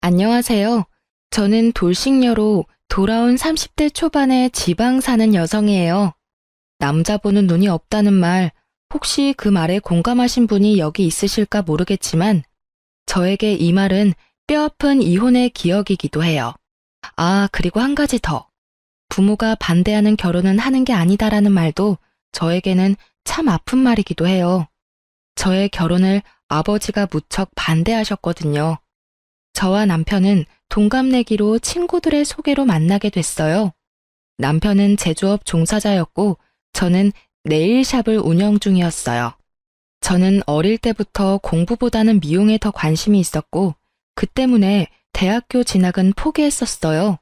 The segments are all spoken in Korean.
안녕하세요. 저는 돌싱녀로 돌아온 30대 초반의 지방 사는 여성이에요. 남자 보는 눈이 없다는 말, 혹시 그 말에 공감하신 분이 여기 있으실까 모르겠지만, 저에게 이 말은 뼈아픈 이혼의 기억이기도 해요. 아, 그리고 한 가지 더. 부모가 반대하는 결혼은 하는 게 아니다라는 말도 저에게는 참 아픈 말이기도 해요. 저의 결혼을 아버지가 무척 반대하셨거든요. 저와 남편은 동갑내기로 친구들의 소개로 만나게 됐어요. 남편은 제조업 종사자였고 저는 네일샵을 운영 중이었어요. 저는 어릴 때부터 공부보다는 미용에 더 관심이 있었고 그 때문에 대학교 진학은 포기했었어요.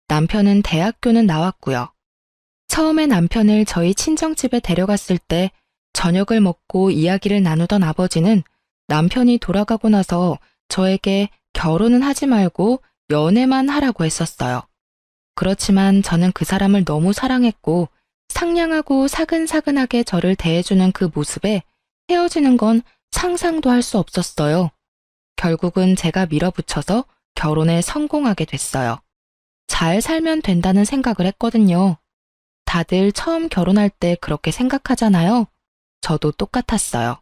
남편은 대학교는 나왔고요. 처음에 남편을 저희 친정집에 데려갔을 때 저녁을 먹고 이야기를 나누던 아버지는 남편이 돌아가고 나서 저에게 결혼은 하지 말고 연애만 하라고 했었어요. 그렇지만 저는 그 사람을 너무 사랑했고 상냥하고 사근사근하게 저를 대해주는 그 모습에 헤어지는 건 상상도 할 수 없었어요. 결국은 제가 밀어붙여서 결혼에 성공하게 됐어요. 잘 살면 된다는 생각을 했거든요. 다들 처음 결혼할 때 그렇게 생각하잖아요. 저도 똑같았어요.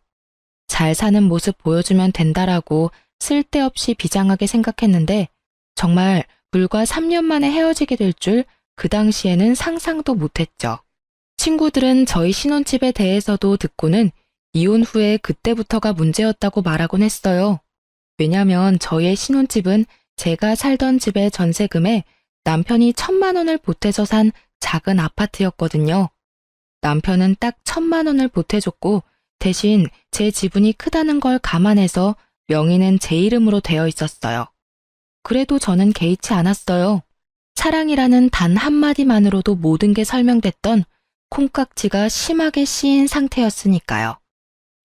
잘 사는 모습 보여주면 된다라고 쓸데없이 비장하게 생각했는데 정말 불과 3년 만에 헤어지게 될 줄 그 당시에는 상상도 못했죠. 친구들은 저희 신혼집에 대해서도 듣고는 이혼 후에 그때부터가 문제였다고 말하곤 했어요. 왜냐면 저희의 신혼집은 제가 살던 집의 전세금에 남편이 1,000만 원을 보태서 산 작은 아파트였거든요. 남편은 딱 1,000만 원을 보태줬고 대신 제 지분이 크다는 걸 감안해서 명의는 제 이름으로 되어 있었어요. 그래도 저는 개의치 않았어요. 사랑이라는 단 한마디만으로도 모든 게 설명됐던 콩깍지가 심하게 씌인 상태였으니까요.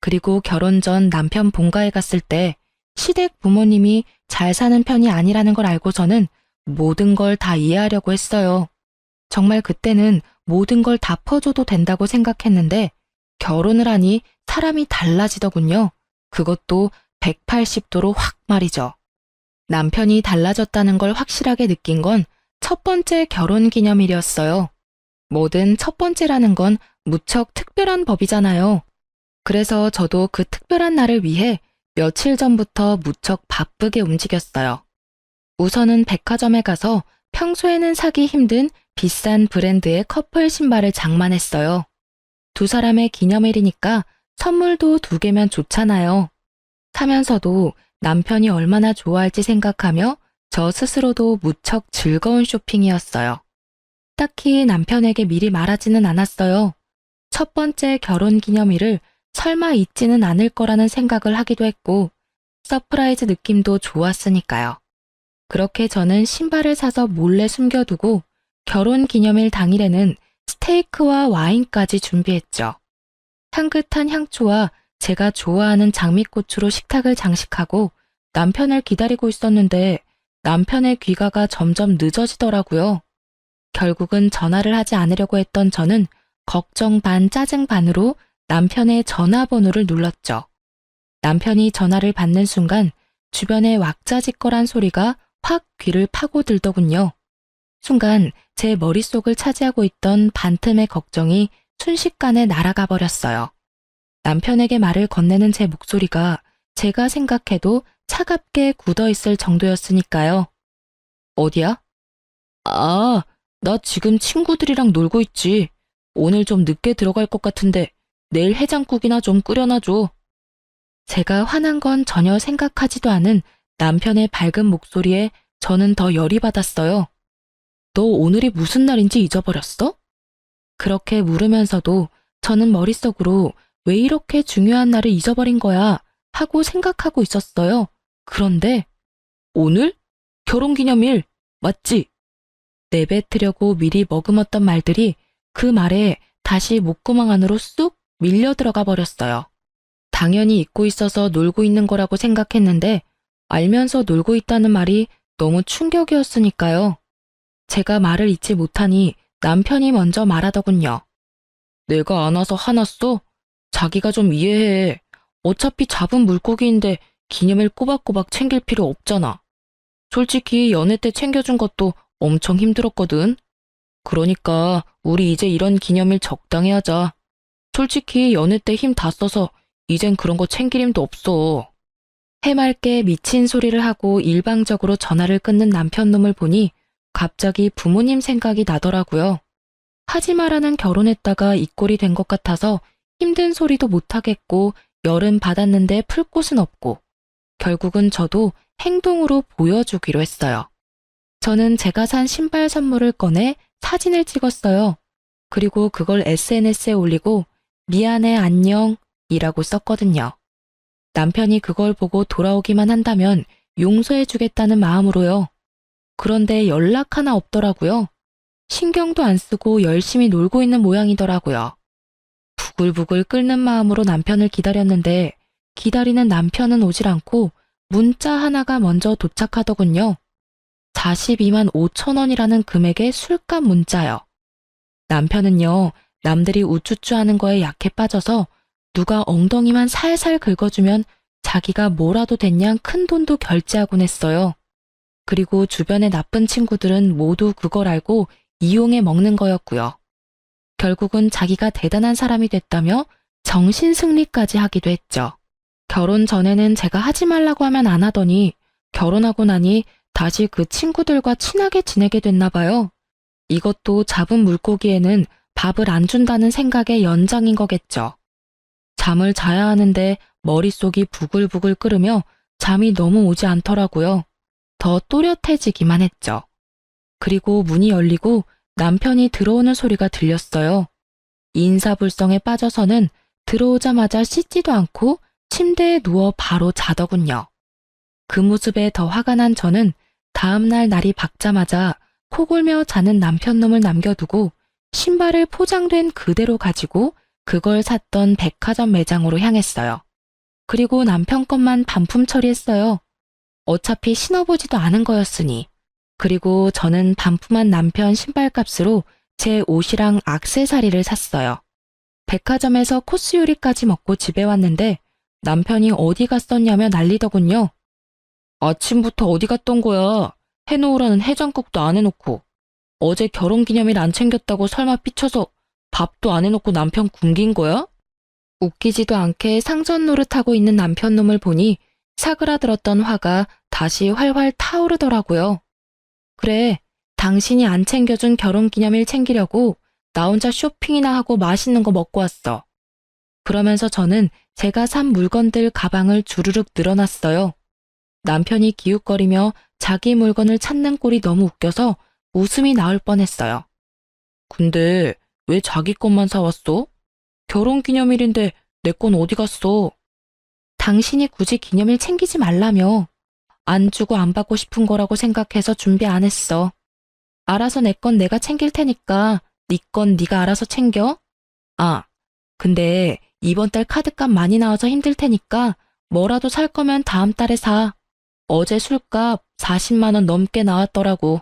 그리고 결혼 전 남편 본가에 갔을 때 시댁 부모님이 잘 사는 편이 아니라는 걸 알고서는 모든 걸 다 이해하려고 했어요. 정말 그때는 모든 걸 다 퍼줘도 된다고 생각했는데 결혼을 하니 사람이 달라지더군요. 그것도 180도로 확 말이죠. 남편이 달라졌다는 걸 확실하게 느낀 건 첫 번째 결혼 기념일이었어요. 뭐든 첫 번째라는 건 무척 특별한 법이잖아요. 그래서 저도 그 특별한 날을 위해 며칠 전부터 무척 바쁘게 움직였어요. 우선은 백화점에 가서 평소에는 사기 힘든 비싼 브랜드의 커플 신발을 장만했어요. 두 사람의 기념일이니까 선물도 2개면 좋잖아요. 사면서도 남편이 얼마나 좋아할지 생각하며 저 스스로도 무척 즐거운 쇼핑이었어요. 딱히 남편에게 미리 말하지는 않았어요. 첫 번째 결혼 기념일을 설마 잊지는 않을 거라는 생각을 하기도 했고 서프라이즈 느낌도 좋았으니까요. 그렇게 저는 신발을 사서 몰래 숨겨두고 결혼 기념일 당일에는 스테이크와 와인까지 준비했죠. 향긋한 향초와 제가 좋아하는 장미꽃으로 식탁을 장식하고 남편을 기다리고 있었는데 남편의 귀가가 점점 늦어지더라고요. 결국은 전화를 하지 않으려고 했던 저는 걱정 반 짜증 반으로 남편의 전화번호를 눌렀죠. 남편이 전화를 받는 순간 주변에 왁자지껄한 소리가 확 귀를 파고들더군요. 순간 제 머릿속을 차지하고 있던 반틈의 걱정이 순식간에 날아가 버렸어요. 남편에게 말을 건네는 제 목소리가 제가 생각해도 차갑게 굳어있을 정도였으니까요. 어디야? 아, 나 지금 친구들이랑 놀고 있지. 오늘 좀 늦게 들어갈 것 같은데 내일 해장국이나 좀 끓여놔줘. 제가 화난 건 전혀 생각하지도 않은 남편의 밝은 목소리에 저는 더 열이 받았어요. 너 오늘이 무슨 날인지 잊어버렸어? 그렇게 물으면서도 저는 머릿속으로 왜 이렇게 중요한 날을 잊어버린 거야 하고 생각하고 있었어요. 그런데 오늘? 결혼기념일 맞지? 내뱉으려고 미리 머금었던 말들이 그 말에 다시 목구멍 안으로 쑥 밀려 들어가 버렸어요. 당연히 잊고 있어서 놀고 있는 거라고 생각했는데 알면서 놀고 있다는 말이 너무 충격이었으니까요. 제가 말을 잊지 못하니 남편이 먼저 말하더군요. 내가 안 와서 화났어? 자기가 좀 이해해. 어차피 잡은 물고기인데 기념일 꼬박꼬박 챙길 필요 없잖아. 솔직히 연애 때 챙겨준 것도 엄청 힘들었거든. 그러니까 우리 이제 이런 기념일 적당히 하자. 솔직히 연애 때 힘 다 써서 이젠 그런 거 챙길 힘도 없어. 해맑게 미친 소리를 하고 일방적으로 전화를 끊는 남편 놈을 보니 갑자기 부모님 생각이 나더라고요. 하지 마라는 결혼했다가 이 꼴이 된 것 같아서 힘든 소리도 못하겠고 열은 받았는데 풀 곳은 없고 결국은 저도 행동으로 보여주기로 했어요. 저는 제가 산 신발 선물을 꺼내 사진을 찍었어요. 그리고 그걸 SNS에 올리고 미안해 안녕 이라고 썼거든요. 남편이 그걸 보고 돌아오기만 한다면 용서해주겠다는 마음으로요. 그런데 연락 하나 없더라고요. 신경도 안 쓰고 열심히 놀고 있는 모양이더라고요. 부글부글 끓는 마음으로 남편을 기다렸는데 기다리는 남편은 오질 않고 문자 하나가 먼저 도착하더군요. 42만 5천 원이라는 금액의 술값 문자요. 남편은요, 남들이 우쭈쭈 하는 거에 약해 빠져서 누가 엉덩이만 살살 긁어주면 자기가 뭐라도 됐냐 큰 돈도 결제하곤 했어요. 그리고 주변의 나쁜 친구들은 모두 그걸 알고 이용해 먹는 거였고요. 결국은 자기가 대단한 사람이 됐다며 정신승리까지 하기도 했죠. 결혼 전에는 제가 하지 말라고 하면 안 하더니 결혼하고 나니 다시 그 친구들과 친하게 지내게 됐나 봐요. 이것도 잡은 물고기에는 밥을 안 준다는 생각의 연장인 거겠죠. 잠을 자야 하는데 머릿속이 부글부글 끓으며 잠이 너무 오지 않더라고요. 더 또렷해지기만 했죠. 그리고 문이 열리고 남편이 들어오는 소리가 들렸어요. 인사불성에 빠져서는 들어오자마자 씻지도 않고 침대에 누워 바로 자더군요. 그 모습에 더 화가 난 저는 다음날 날이 밝자마자 코골며 자는 남편 놈을 남겨두고 신발을 포장된 그대로 가지고 그걸 샀던 백화점 매장으로 향했어요. 그리고 남편 것만 반품 처리했어요. 어차피 신어보지도 않은 거였으니. 그리고 저는 반품한 남편 신발값으로 제 옷이랑 액세서리를 샀어요. 백화점에서 코스 요리까지 먹고 집에 왔는데 남편이 어디 갔었냐며 난리더군요. 아침부터 어디 갔던 거야? 해놓으라는 해장국도 안 해놓고. 어제 결혼기념일 안 챙겼다고 설마 삐쳐서 밥도 안 해놓고 남편 굶긴 거야? 웃기지도 않게 상전 노릇하고 있는 남편 놈을 보니 사그라들었던 화가 다시 활활 타오르더라고요. 그래, 당신이 안 챙겨준 결혼기념일 챙기려고 나 혼자 쇼핑이나 하고 맛있는 거 먹고 왔어. 그러면서 저는 제가 산 물건들 가방을 주르륵 늘어놨어요. 남편이 기웃거리며 자기 물건을 찾는 꼴이 너무 웃겨서 웃음이 나올 뻔했어요. 근데 왜 자기 것만 사왔어? 결혼기념일인데 내 건 어디 갔어? 당신이 굳이 기념일 챙기지 말라며. 안 주고 안 받고 싶은 거라고 생각해서 준비 안 했어. 알아서 내 건 내가 챙길 테니까 네 건 네가 알아서 챙겨. 아, 근데 이번 달 카드값 많이 나와서 힘들 테니까 뭐라도 살 거면 다음 달에 사. 어제 술값 40만 원 넘게 나왔더라고.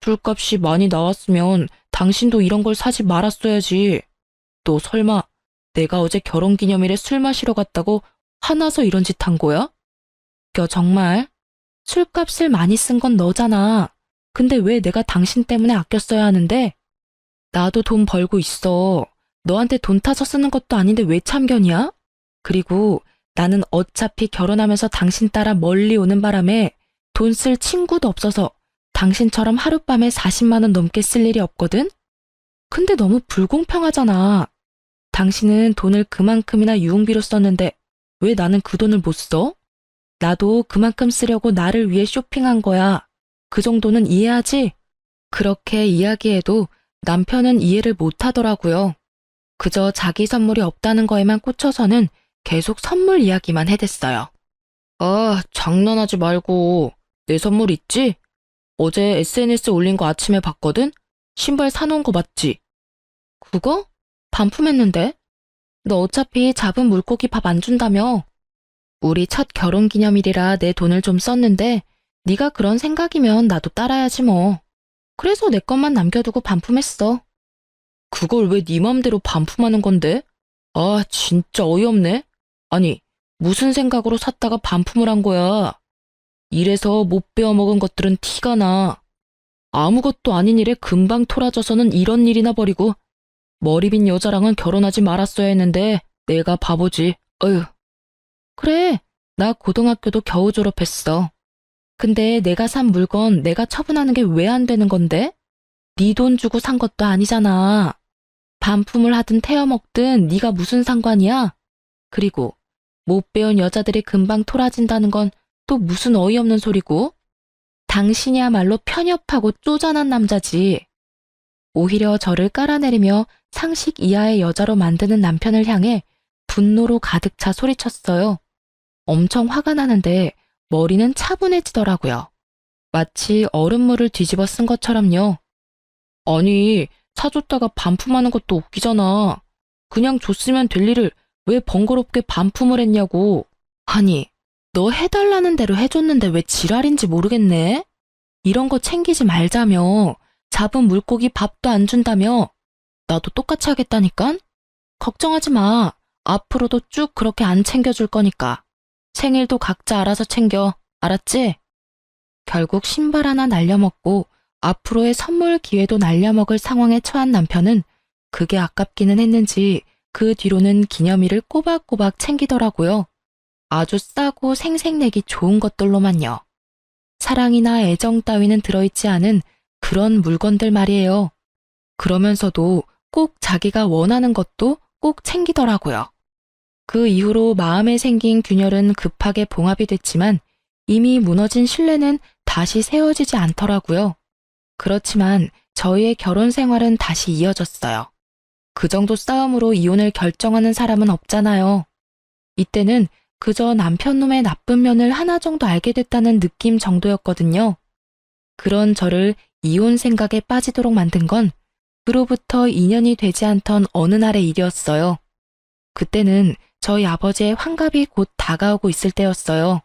술값이 많이 나왔으면 당신도 이런 걸 사지 말았어야지. 너 설마 내가 어제 결혼기념일에 술 마시러 갔다고 화나서 이런 짓 한 거야? 정말? 술값을 많이 쓴 건 너잖아. 근데 왜 내가 당신 때문에 아껴 써야 하는데? 나도 돈 벌고 있어. 너한테 돈 타서 쓰는 것도 아닌데 왜 참견이야? 그리고 나는 어차피 결혼하면서 당신 따라 멀리 오는 바람에 돈 쓸 친구도 없어서 당신처럼 하룻밤에 40만 원 넘게 쓸 일이 없거든? 근데 너무 불공평하잖아. 당신은 돈을 그만큼이나 유흥비로 썼는데 왜 나는 그 돈을 못 써? 나도 그만큼 쓰려고 나를 위해 쇼핑한 거야. 그 정도는 이해하지? 그렇게 이야기해도 남편은 이해를 못 하더라고요. 그저 자기 선물이 없다는 거에만 꽂혀서는 계속 선물 이야기만 해댔어요. 아, 장난하지 말고. 내 선물 있지? 어제 SNS 올린 거 아침에 봤거든? 신발 사놓은 거 맞지? 그거? 반품했는데? 너 어차피 잡은 물고기 밥 안 준다며. 우리 첫 결혼기념일이라 내 돈을 좀 썼는데 네가 그런 생각이면 나도 따라야지 뭐. 그래서 내 것만 남겨두고 반품했어. 그걸 왜 네 맘대로 반품하는 건데? 아, 진짜 어이없네. 아니, 무슨 생각으로 샀다가 반품을 한 거야? 일에서 못 배워먹은 것들은 티가 나. 아무것도 아닌 일에 금방 토라져서는 이런 일이나 버리고 머리 빈 여자랑은 결혼하지 말았어야 했는데 내가 바보지. 어휴. 그래, 나 고등학교도 겨우 졸업했어. 근데 내가 산 물건 내가 처분하는 게 왜 안 되는 건데? 네 돈 주고 산 것도 아니잖아. 반품을 하든 태워 먹든 네가 무슨 상관이야? 그리고 못 배운 여자들이 금방 토라진다는 건 또 무슨 어이없는 소리고? 당신이야말로 편협하고 쪼잔한 남자지. 오히려 저를 깔아내리며 상식 이하의 여자로 만드는 남편을 향해 분노로 가득 차 소리쳤어요. 엄청 화가 나는데 머리는 차분해지더라고요. 마치 얼음물을 뒤집어 쓴 것처럼요. 아니, 사줬다가 반품하는 것도 웃기잖아. 그냥 줬으면 될 일을 왜 번거롭게 반품을 했냐고. 아니, 너 해달라는 대로 해줬는데 왜 지랄인지 모르겠네? 이런 거 챙기지 말자며. 잡은 물고기 밥도 안 준다며. 나도 똑같이 하겠다니깐? 걱정하지 마. 앞으로도 쭉 그렇게 안 챙겨줄 거니까. 생일도 각자 알아서 챙겨. 알았지? 결국 신발 하나 날려먹고 앞으로의 선물 기회도 날려먹을 상황에 처한 남편은 그게 아깝기는 했는지 그 뒤로는 기념일을 꼬박꼬박 챙기더라고요. 아주 싸고 생색내기 좋은 것들로만요. 사랑이나 애정 따위는 들어있지 않은 그런 물건들 말이에요. 그러면서도 꼭 자기가 원하는 것도 꼭 챙기더라고요. 그 이후로 마음에 생긴 균열은 급하게 봉합이 됐지만 이미 무너진 신뢰는 다시 세워지지 않더라고요. 그렇지만 저희의 결혼 생활은 다시 이어졌어요. 그 정도 싸움으로 이혼을 결정하는 사람은 없잖아요. 이때는 그저 남편 놈의 나쁜 면을 하나 정도 알게 됐다는 느낌 정도였거든요. 그런 저를 이혼 생각에 빠지도록 만든 건 그로부터 2년이 되지 않던 어느 날의 일이었어요. 그때는 저희 아버지의 환갑이 곧 다가오고 있을 때였어요.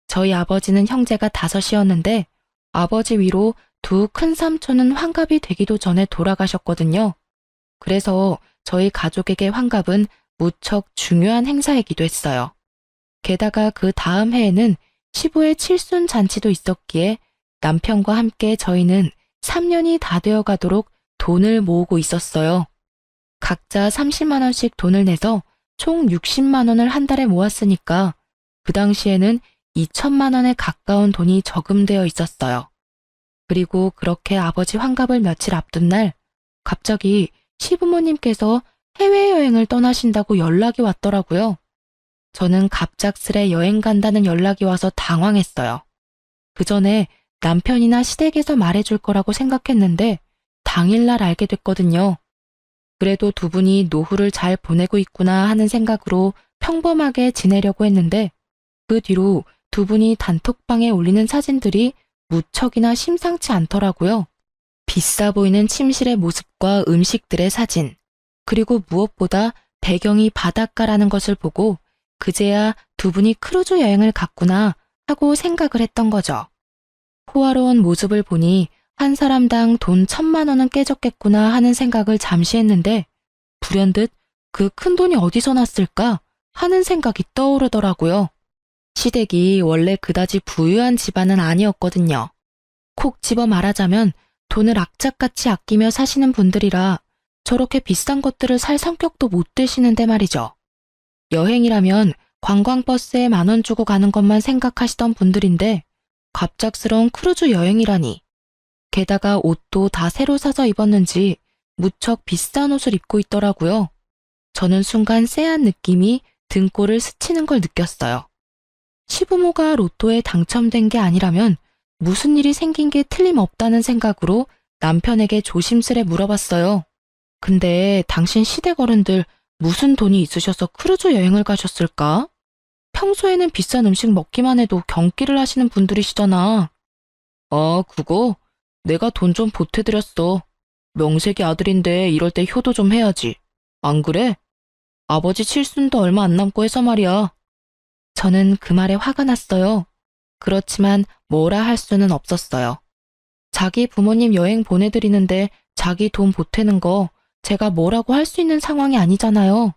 저희 아버지는 형제가 5이었는데 아버지 위로 두 큰 삼촌은 환갑이 되기도 전에 돌아가셨거든요. 그래서 저희 가족에게 환갑은 무척 중요한 행사이기도 했어요. 게다가 그 다음 해에는 시부의 칠순 잔치도 있었기에 남편과 함께 저희는 3년이 다 되어 가도록 돈을 모으고 있었어요. 각자 30만 원씩 돈을 내서 총 60만 원을 한 달에 모았으니까 그 당시에는 2천만 원에 가까운 돈이 저금되어 있었어요. 그리고 그렇게 아버지 환갑을 며칠 앞둔 날 갑자기 시부모님께서 해외여행을 떠나신다고 연락이 왔더라고요. 저는 갑작스레 여행 간다는 연락이 와서 당황했어요. 그 전에 남편이나 시댁에서 말해줄 거라고 생각했는데 당일날 알게 됐거든요. 그래도 두 분이 노후를 잘 보내고 있구나 하는 생각으로 평범하게 지내려고 했는데 그 뒤로 두 분이 단톡방에 올리는 사진들이 무척이나 심상치 않더라고요. 비싸 보이는 침실의 모습과 음식들의 사진, 그리고 무엇보다 배경이 바닷가라는 것을 보고 그제야 두 분이 크루즈 여행을 갔구나 하고 생각을 했던 거죠. 호화로운 모습을 보니 한 사람당 돈 1,000만 원은 깨졌겠구나 하는 생각을 잠시 했는데 불현듯 그 큰 돈이 어디서 났을까 하는 생각이 떠오르더라고요. 시댁이 원래 그다지 부유한 집안은 아니었거든요. 콕 집어 말하자면 돈을 악착같이 아끼며 사시는 분들이라 저렇게 비싼 것들을 살 성격도 못 되시는데 말이죠. 여행이라면 관광버스에 10,000원 주고 가는 것만 생각하시던 분들인데 갑작스러운 크루즈 여행이라니. 게다가 옷도 다 새로 사서 입었는지 무척 비싼 옷을 입고 있더라고요. 저는 순간 쎄한 느낌이 등골을 스치는 걸 느꼈어요. 시부모가 로또에 당첨된 게 아니라면 무슨 일이 생긴 게 틀림없다는 생각으로 남편에게 조심스레 물어봤어요. 근데 당신 시댁 어른들 무슨 돈이 있으셔서 크루즈 여행을 가셨을까? 평소에는 비싼 음식 먹기만 해도 경기를 하시는 분들이시잖아. 아, 그거? 내가 돈 좀 보태드렸어. 명색이 아들인데 이럴 때 효도 좀 해야지. 안 그래? 아버지 칠순도 얼마 안 남고 해서 말이야. 저는 그 말에 화가 났어요. 그렇지만 뭐라 할 수는 없었어요. 자기 부모님 여행 보내드리는데 자기 돈 보태는 거 제가 뭐라고 할 수 있는 상황이 아니잖아요.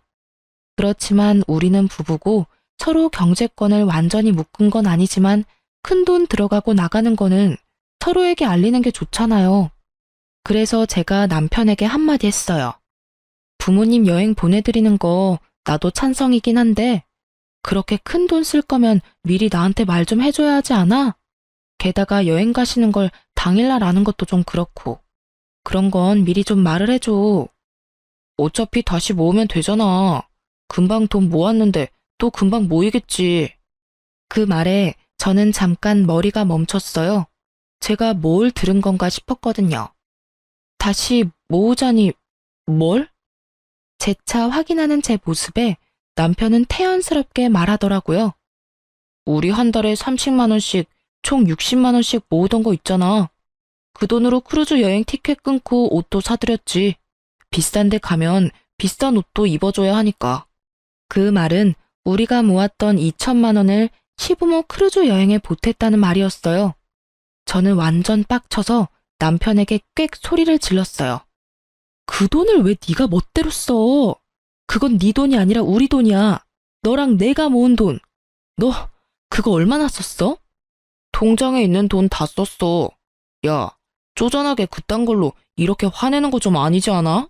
그렇지만 우리는 부부고 서로 경제권을 완전히 묶은 건 아니지만 큰돈 들어가고 나가는 거는 서로에게 알리는 게 좋잖아요. 그래서 제가 남편에게 한마디 했어요. 부모님 여행 보내드리는 거 나도 찬성이긴 한데 그렇게 큰 돈 쓸 거면 미리 나한테 말 좀 해줘야 하지 않아? 게다가 여행 가시는 걸 당일날 아는 것도 좀 그렇고 그런 건 미리 좀 말을 해줘. 어차피 다시 모으면 되잖아. 금방 돈 모았는데 또 금방 모이겠지. 그 말에 저는 잠깐 머리가 멈췄어요. 제가 뭘 들은 건가 싶었거든요. 다시 모으자니 뭘? 재차 확인하는 제 모습에 남편은 태연스럽게 말하더라고요. 우리 한 달에 30만 원씩 총 60만 원씩 모으던 거 있잖아. 그 돈으로 크루즈 여행 티켓 끊고 옷도 사드렸지. 비싼 데 가면 비싼 옷도 입어줘야 하니까. 그 말은 우리가 모았던 2천만 원을 시부모 크루즈 여행에 보탰다는 말이었어요. 저는 완전 빡쳐서 남편에게 꽥 소리를 질렀어요. 그 돈을 왜 네가 멋대로 써? 그건 네 돈이 아니라 우리 돈이야. 너랑 내가 모은 돈. 너 그거 얼마나 썼어? 통장에 있는 돈 다 썼어. 야, 쪼잔하게 그딴 걸로 이렇게 화내는 거 좀 아니지 않아?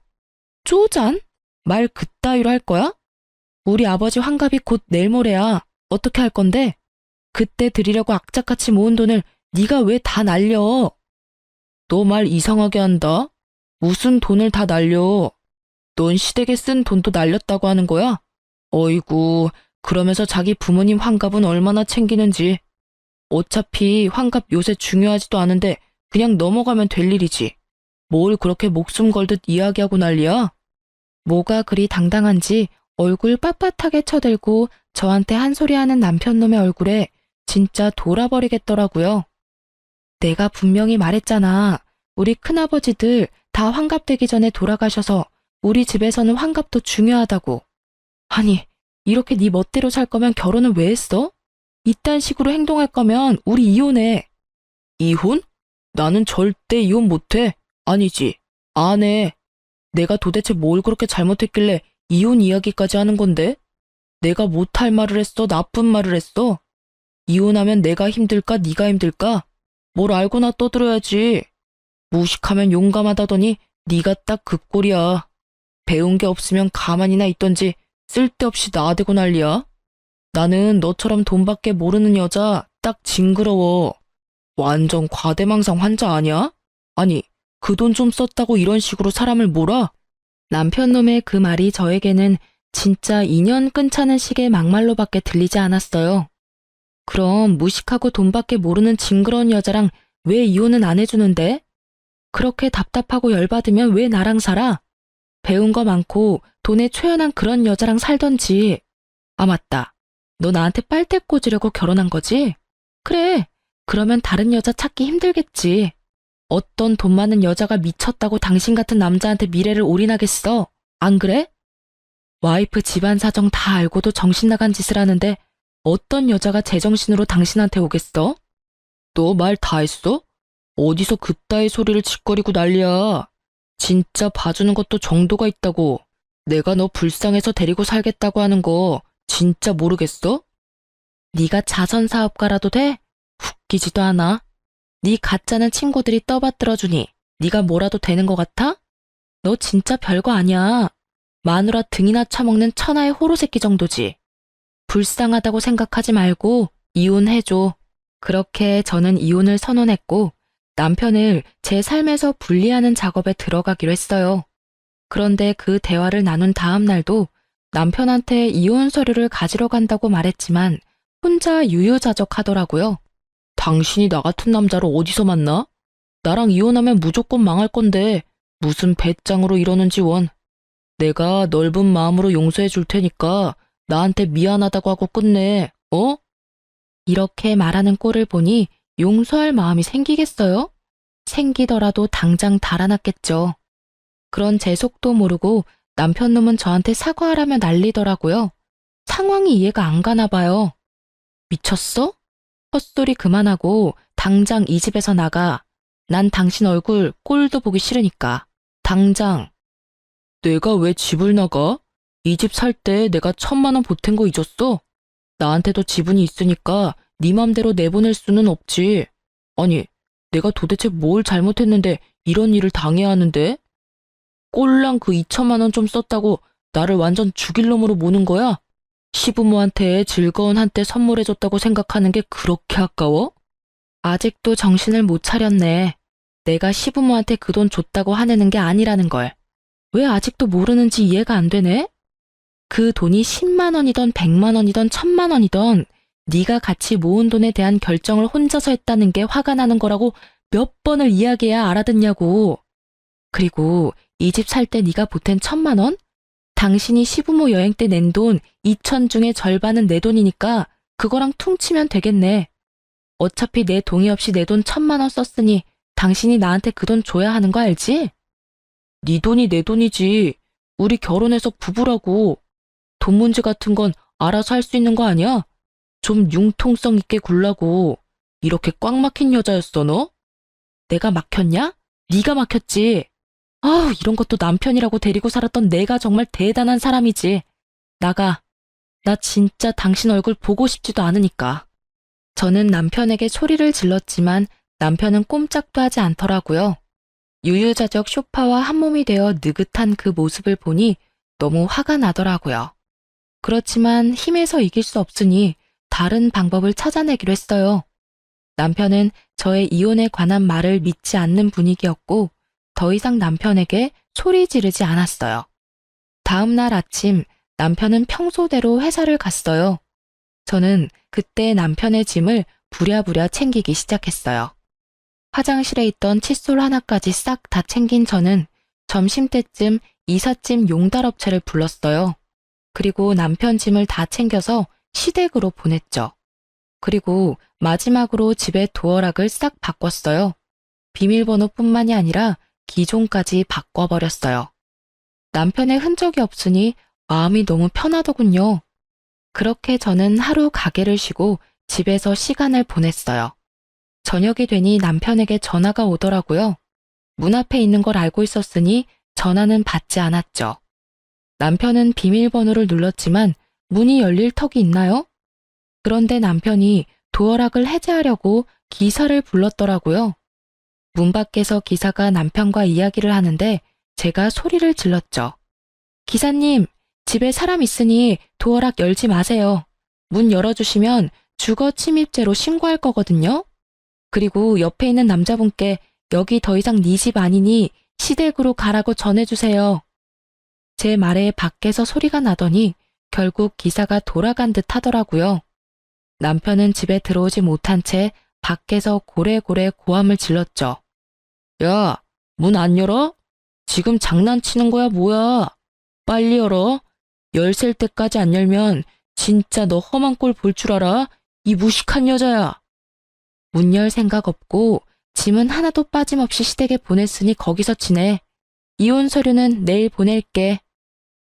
쪼잔? 말 그따위로 할 거야? 우리 아버지 환갑이 곧 내일 모레야. 어떻게 할 건데? 그때 드리려고 악착같이 모은 돈을 네가 왜 다 날려? 너 말 이상하게 한다. 무슨 돈을 다 날려? 넌 시댁에 쓴 돈도 날렸다고 하는 거야? 어이구, 그러면서 자기 부모님 환갑은 얼마나 챙기는지. 어차피 환갑 요새 중요하지도 않은데 그냥 넘어가면 될 일이지. 뭘 그렇게 목숨 걸듯 이야기하고 난리야? 뭐가 그리 당당한지 얼굴 빳빳하게 쳐들고 저한테 한 소리 하는 남편놈의 얼굴에 진짜 돌아버리겠더라고요. 내가 분명히 말했잖아. 우리 큰아버지들 다 환갑되기 전에 돌아가셔서 우리 집에서는 환갑도 중요하다고. 아니, 이렇게 네 멋대로 살 거면 결혼은 왜 했어? 이딴 식으로 행동할 거면 우리 이혼해. 이혼? 나는 절대 이혼 못해. 아니지, 안 해. 내가 도대체 뭘 그렇게 잘못했길래 이혼 이야기까지 하는 건데? 내가 못할 말을 했어? 나쁜 말을 했어? 이혼하면 내가 힘들까? 네가 힘들까? 뭘 알고나 떠들어야지. 무식하면 용감하다더니 네가 딱 그 꼴이야. 배운 게 없으면 가만히나 있던지 쓸데없이 나대고 난리야. 나는 너처럼 돈밖에 모르는 여자 딱 징그러워. 완전 과대망상 환자 아니야? 아니, 그 돈 좀 썼다고 이런 식으로 사람을 몰아? 남편놈의 그 말이 저에게는 진짜 인연 끊자는 식의 막말로밖에 들리지 않았어요. 그럼 무식하고 돈밖에 모르는 징그러운 여자랑 왜 이혼은 안 해주는데? 그렇게 답답하고 열받으면 왜 나랑 살아? 배운 거 많고 돈에 초연한 그런 여자랑 살던지. 아, 맞다. 너 나한테 빨대 꽂으려고 결혼한 거지? 그래. 그러면 다른 여자 찾기 힘들겠지. 어떤 돈 많은 여자가 미쳤다고 당신 같은 남자한테 미래를 올인하겠어? 안 그래? 와이프 집안 사정 다 알고도 정신 나간 짓을 하는데 어떤 여자가 제정신으로 당신한테 오겠어? 너 말 다 했어? 어디서 그따위 소리를 짓거리고 난리야. 진짜 봐주는 것도 정도가 있다고. 내가 너 불쌍해서 데리고 살겠다고 하는 거 진짜 모르겠어? 네가 자선사업가라도 돼? 웃기지도 않아. 네 가짜는 친구들이 떠받들어주니 네가 뭐라도 되는 것 같아? 너 진짜 별거 아니야. 마누라 등이나 쳐먹는 천하의 호로새끼 정도지. 불쌍하다고 생각하지 말고 이혼해줘. 그렇게 저는 이혼을 선언했고 남편을 제 삶에서 분리하는 작업에 들어가기로 했어요. 그런데 그 대화를 나눈 다음 날도 남편한테 이혼 서류를 가지러 간다고 말했지만 혼자 유유자적하더라고요. 당신이 나 같은 남자를 어디서 만나? 나랑 이혼하면 무조건 망할 건데 무슨 배짱으로 이러는지 원. 내가 넓은 마음으로 용서해 줄 테니까 나한테 미안하다고 하고 끝내. 어? 이렇게 말하는 꼴을 보니 용서할 마음이 생기겠어요? 생기더라도 당장 달아났겠죠. 그런 제 속도 모르고 남편놈은 저한테 사과하라며 난리더라고요. 상황이 이해가 안 가나 봐요. 미쳤어? 헛소리 그만하고 당장 이 집에서 나가. 난 당신 얼굴 꼴도 보기 싫으니까. 당장. 내가 왜 집을 나가? 이 집 살 때 내가 1,000만 원 보탠 거 잊었어? 나한테도 지분이 있으니까 네 맘대로 내보낼 수는 없지. 아니, 내가 도대체 뭘 잘못했는데 이런 일을 당해야 하는데? 꼴랑 그 2천만 원 좀 썼다고 나를 완전 죽일 놈으로 모는 거야? 시부모한테 즐거운 한때 선물해줬다고 생각하는 게 그렇게 아까워? 아직도 정신을 못 차렸네. 내가 시부모한테 그 돈 줬다고 화내는 게 아니라는 걸. 왜 아직도 모르는지 이해가 안 되네? 그 돈이 10만 원이던 100만 원이던 1000만 원이던 네가 같이 모은 돈에 대한 결정을 혼자서 했다는 게 화가 나는 거라고 몇 번을 이야기해야 알아듣냐고. 그리고 이 집 살 때 네가 보탠 1000만 원? 당신이 시부모 여행 때 낸 돈 2천 중에 절반은 내 돈이니까 그거랑 퉁치면 되겠네. 어차피 내 동의 없이 내 돈 1000만 원 썼으니 당신이 나한테 그 돈 줘야 하는 거 알지? 네 돈이 내 돈이지. 우리 결혼해서 부부라고. 돈 문제 같은 건 알아서 할 수 있는 거 아니야? 좀 융통성 있게 굴라고. 이렇게 꽉 막힌 여자였어, 너? 내가 막혔냐? 네가 막혔지. 아우, 이런 것도 남편이라고 데리고 살았던 내가 정말 대단한 사람이지. 나가. 나 진짜 당신 얼굴 보고 싶지도 않으니까. 저는 남편에게 소리를 질렀지만 남편은 꼼짝도 하지 않더라고요. 유유자적 소파와 한몸이 되어 느긋한 그 모습을 보니 너무 화가 나더라고요. 그렇지만 힘에서 이길 수 없으니 다른 방법을 찾아내기로 했어요. 남편은 저의 이혼에 관한 말을 믿지 않는 분위기였고 더 이상 남편에게 소리 지르지 않았어요. 다음 날 아침 남편은 평소대로 회사를 갔어요. 저는 그때 남편의 짐을 부랴부랴 챙기기 시작했어요. 화장실에 있던 칫솔 하나까지 싹 다 챙긴 저는 점심때쯤 이삿짐 용달업체를 불렀어요. 그리고 남편 짐을 다 챙겨서 시댁으로 보냈죠. 그리고 마지막으로 집의 도어락을 싹 바꿨어요. 비밀번호뿐만이 아니라 기종까지 바꿔버렸어요. 남편의 흔적이 없으니 마음이 너무 편하더군요. 그렇게 저는 하루 가게를 쉬고 집에서 시간을 보냈어요. 저녁이 되니 남편에게 전화가 오더라고요. 문 앞에 있는 걸 알고 있었으니 전화는 받지 않았죠. 남편은 비밀번호를 눌렀지만 문이 열릴 턱이 있나요? 그런데 남편이 도어락을 해제하려고 기사를 불렀더라고요. 문 밖에서 기사가 남편과 이야기를 하는데 제가 소리를 질렀죠. 기사님, 집에 사람 있으니 도어락 열지 마세요. 문 열어주시면 주거 침입죄로 신고할 거거든요. 그리고 옆에 있는 남자분께 여기 더 이상 네 집 아니니 시댁으로 가라고 전해주세요. 제 말에 밖에서 소리가 나더니 결국 기사가 돌아간 듯 하더라고요. 남편은 집에 들어오지 못한 채 밖에서 고래고래 고함을 질렀죠. 야, 문 안 열어? 지금 장난치는 거야, 뭐야? 빨리 열어. 열셀 때까지 안 열면 진짜 너 험한 꼴 볼 줄 알아? 이 무식한 여자야. 문 열 생각 없고 짐은 하나도 빠짐없이 시댁에 보냈으니 거기서 지내. 이혼 서류는 내일 보낼게.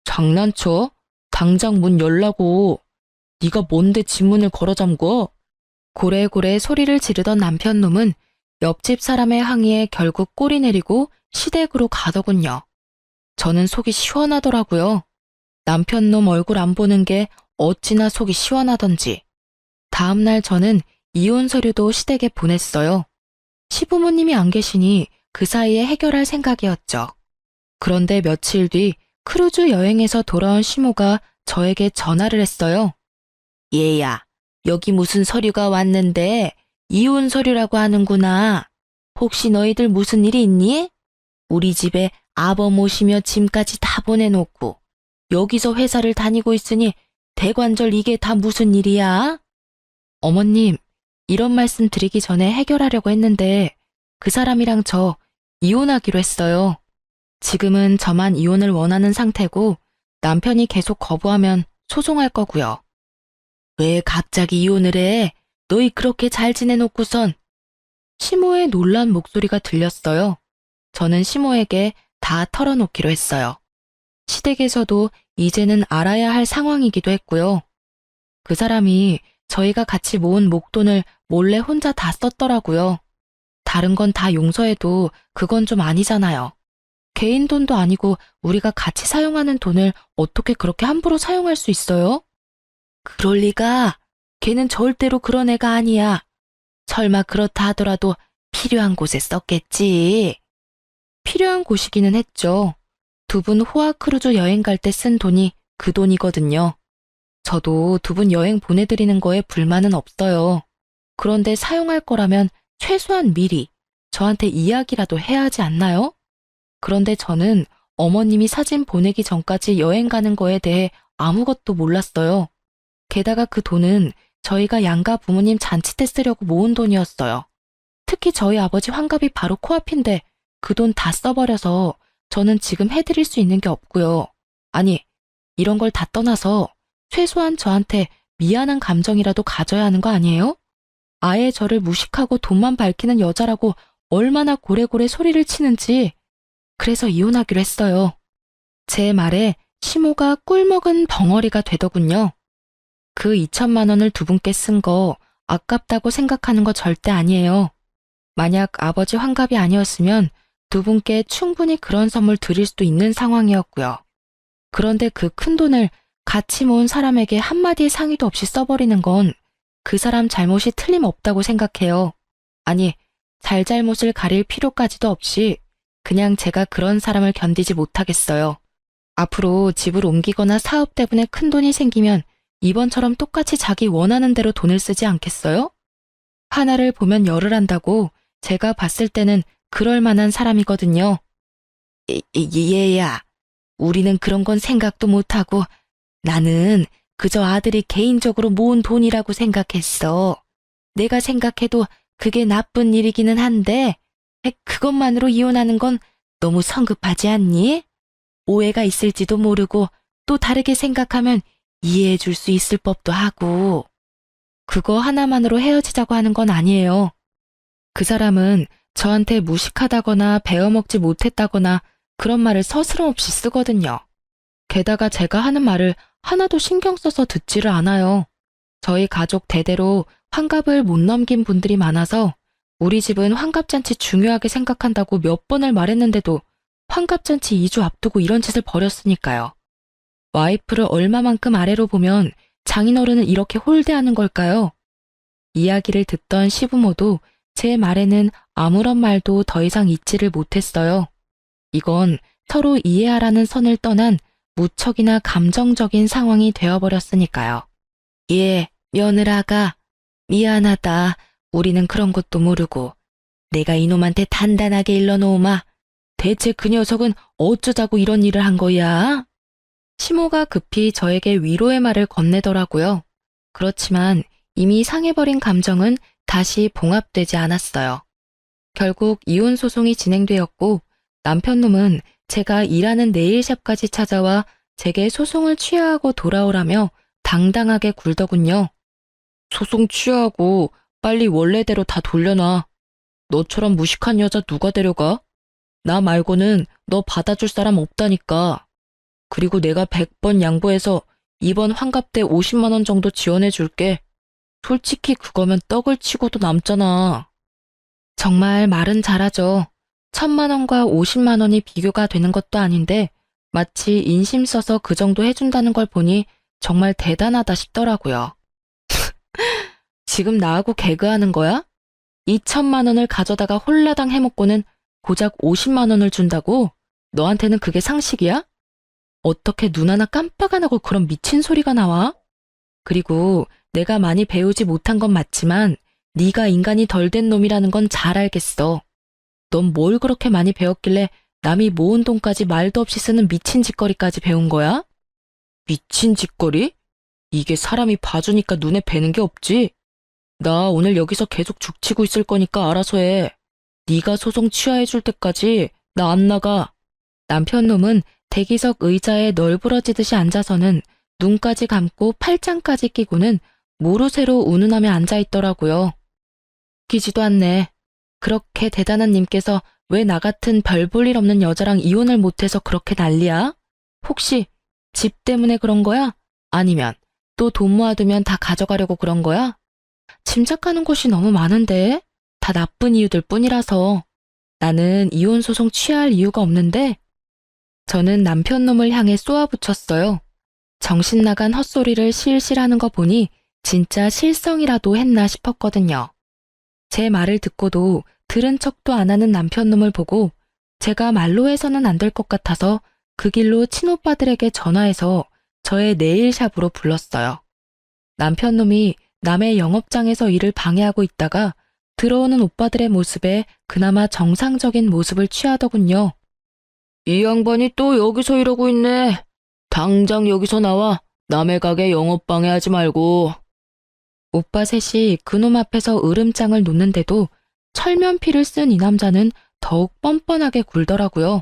장난쳐? 당장 문 열라고. 네가 뭔데 집 문을 걸어 잠궈? 고래고래 소리를 지르던 남편 놈은 옆집 사람의 항의에 결국 꼬리 내리고 시댁으로 가더군요. 저는 속이 시원하더라고요. 남편 놈 얼굴 안 보는 게 어찌나 속이 시원하던지. 다음 날 저는 이혼 서류도 시댁에 보냈어요. 시부모님이 안 계시니 그 사이에 해결할 생각이었죠. 그런데 며칠 뒤 크루즈 여행에서 돌아온 시모가 저에게 전화를 했어요. 얘야, 여기 무슨 서류가 왔는데 이혼 서류라고 하는구나. 혹시 너희들 무슨 일이 있니? 우리 집에 아버 모시며 짐까지 다 보내놓고 여기서 회사를 다니고 있으니 대관절 이게 다 무슨 일이야? 어머님, 이런 말씀 드리기 전에 해결하려고 했는데 그 사람이랑 저 이혼하기로 했어요. 지금은 저만 이혼을 원하는 상태고 남편이 계속 거부하면 소송할 거고요. 왜 갑자기 이혼을 해? 너희 그렇게 잘 지내놓고선. 시모의 놀란 목소리가 들렸어요. 저는 시모에게 다 털어놓기로 했어요. 시댁에서도 이제는 알아야 할 상황이기도 했고요. 그 사람이 저희가 같이 모은 목돈을 몰래 혼자 다 썼더라고요. 다른 건 다 용서해도 그건 좀 아니잖아요. 개인 돈도 아니고 우리가 같이 사용하는 돈을 어떻게 그렇게 함부로 사용할 수 있어요? 그럴 리가. 걔는 절대로 그런 애가 아니야. 설마 그렇다 하더라도 필요한 곳에 썼겠지. 필요한 곳이기는 했죠. 두 분 호화 크루즈 여행 갈 때 쓴 돈이 그 돈이거든요. 저도 두 분 여행 보내드리는 거에 불만은 없어요. 그런데 사용할 거라면 최소한 미리 저한테 이야기라도 해야 하지 않나요? 그런데 저는 어머님이 사진 보내기 전까지 여행 가는 거에 대해 아무것도 몰랐어요. 게다가 그 돈은 저희가 양가 부모님 잔치 때 쓰려고 모은 돈이었어요. 특히 저희 아버지 환갑이 바로 코앞인데 그 돈 다 써버려서 저는 지금 해드릴 수 있는 게 없고요. 아니, 이런 걸 다 떠나서 최소한 저한테 미안한 감정이라도 가져야 하는 거 아니에요? 아예 저를 무식하고 돈만 밝히는 여자라고 얼마나 고래고래 소리를 치는지. 그래서 이혼하기로 했어요. 제 말에 시모가 꿀먹은 벙어리가 되더군요. 그 2천만 원을 두 분께 쓴 거 아깝다고 생각하는 거 절대 아니에요. 만약 아버지 환갑이 아니었으면 두 분께 충분히 그런 선물 드릴 수도 있는 상황이었고요. 그런데 그 큰 돈을 같이 모은 사람에게 한마디의 상의도 없이 써버리는 건 그 사람 잘못이 틀림없다고 생각해요. 아니, 잘잘못을 가릴 필요까지도 없이 그냥 제가 그런 사람을 견디지 못하겠어요. 앞으로 집을 옮기거나 사업 때문에 큰 돈이 생기면 이번처럼 똑같이 자기 원하는 대로 돈을 쓰지 않겠어요? 하나를 보면 열을 한다고 제가 봤을 때는 그럴 만한 사람이거든요. 얘야, 우리는 그런 건 생각도 못하고 나는 그저 아들이 개인적으로 모은 돈이라고 생각했어. 내가 생각해도 그게 나쁜 일이기는 한데 그것만으로 이혼하는 건 너무 성급하지 않니? 오해가 있을지도 모르고 또 다르게 생각하면 이해해 줄 수 있을 법도 하고. 그거 하나만으로 헤어지자고 하는 건 아니에요. 그 사람은 저한테 무식하다거나 배워먹지 못했다거나 그런 말을 서스럼없이 쓰거든요. 게다가 제가 하는 말을 하나도 신경 써서 듣지를 않아요. 저희 가족 대대로 환갑을 못 넘긴 분들이 많아서 우리 집은 환갑잔치 중요하게 생각한다고 몇 번을 말했는데도 환갑잔치 2주 앞두고 이런 짓을 벌였으니까요. 와이프를 얼마만큼 아래로 보면 장인어른은 이렇게 홀대하는 걸까요? 이야기를 듣던 시부모도 제 말에는 아무런 말도 더 이상 잊지를 못했어요. 이건 서로 이해하라는 선을 떠난 무척이나 감정적인 상황이 되어버렸으니까요. 예, 며느라가 미안하다. 우리는 그런 것도 모르고 내가 이놈한테 단단하게 일러놓으마. 대체 그 녀석은 어쩌자고 이런 일을 한 거야? 시모가 급히 저에게 위로의 말을 건네더라고요. 그렇지만 이미 상해버린 감정은 다시 봉합되지 않았어요. 결국 이혼 소송이 진행되었고 남편놈은 제가 일하는 네일샵까지 찾아와 제게 소송을 취하하고 돌아오라며 당당하게 굴더군요. 소송 취하하고 빨리 원래대로 다 돌려놔. 너처럼 무식한 여자 누가 데려가? 나 말고는 너 받아줄 사람 없다니까. 그리고 내가 100번 양보해서 이번 환갑 때 50만 원 정도 지원해 줄게. 솔직히 그거면 떡을 치고도 남잖아. 정말 말은 잘하죠. 1,000만 원과 50만 원이 비교가 되는 것도 아닌데 마치 인심 써서 그 정도 해준다는 걸 보니 정말 대단하다 싶더라고요. 지금 나하고 개그하는 거야? 2,000만 원을 가져다가 홀라당 해먹고는 고작 50만 원을 준다고? 너한테는 그게 상식이야? 어떻게 눈 하나 깜빡 안 하고 그런 미친 소리가 나와? 그리고 내가 많이 배우지 못한 건 맞지만 네가 인간이 덜 된 놈이라는 건 잘 알겠어. 넌 뭘 그렇게 많이 배웠길래 남이 모은 돈까지 말도 없이 쓰는 미친 짓거리까지 배운 거야? 미친 짓거리? 이게 사람이 봐주니까 눈에 뵈는 게 없지? 나 오늘 여기서 계속 죽치고 있을 거니까 알아서 해. 네가 소송 취하해 줄 때까지 나 안 나가. 남편놈은 대기석 의자에 널브러지듯이 앉아서는 눈까지 감고 팔짱까지 끼고는 모르쇠로 운운하며 앉아있더라고요. 웃기지도 않네. 그렇게 대단한 님께서 왜 나 같은 별 볼 일 없는 여자랑 이혼을 못해서 그렇게 난리야? 혹시 집 때문에 그런 거야? 아니면 또 돈 모아두면 다 가져가려고 그런 거야? 짐작하는 곳이 너무 많은데 다 나쁜 이유들 뿐이라서 나는 이혼 소송 취할 이유가 없는데. 저는 남편놈을 향해 쏘아붙였어요. 정신 나간 헛소리를 실실 하는 거 보니 진짜 실성이라도 했나 싶었거든요. 제 말을 듣고도 들은 척도 안 하는 남편놈을 보고 제가 말로 해서는 안 될 것 같아서 그 길로 친오빠들에게 전화해서 저의 네일샵으로 불렀어요. 남편놈이 남의 영업장에서 일을 방해하고 있다가 들어오는 오빠들의 모습에 그나마 정상적인 모습을 취하더군요. 이 양반이 또 여기서 이러고 있네. 당장 여기서 나와. 남의 가게 영업 방해하지 말고. 오빠 셋이 그놈 앞에서 으름장을 놓는데도 철면피를 쓴 이 남자는 더욱 뻔뻔하게 굴더라고요.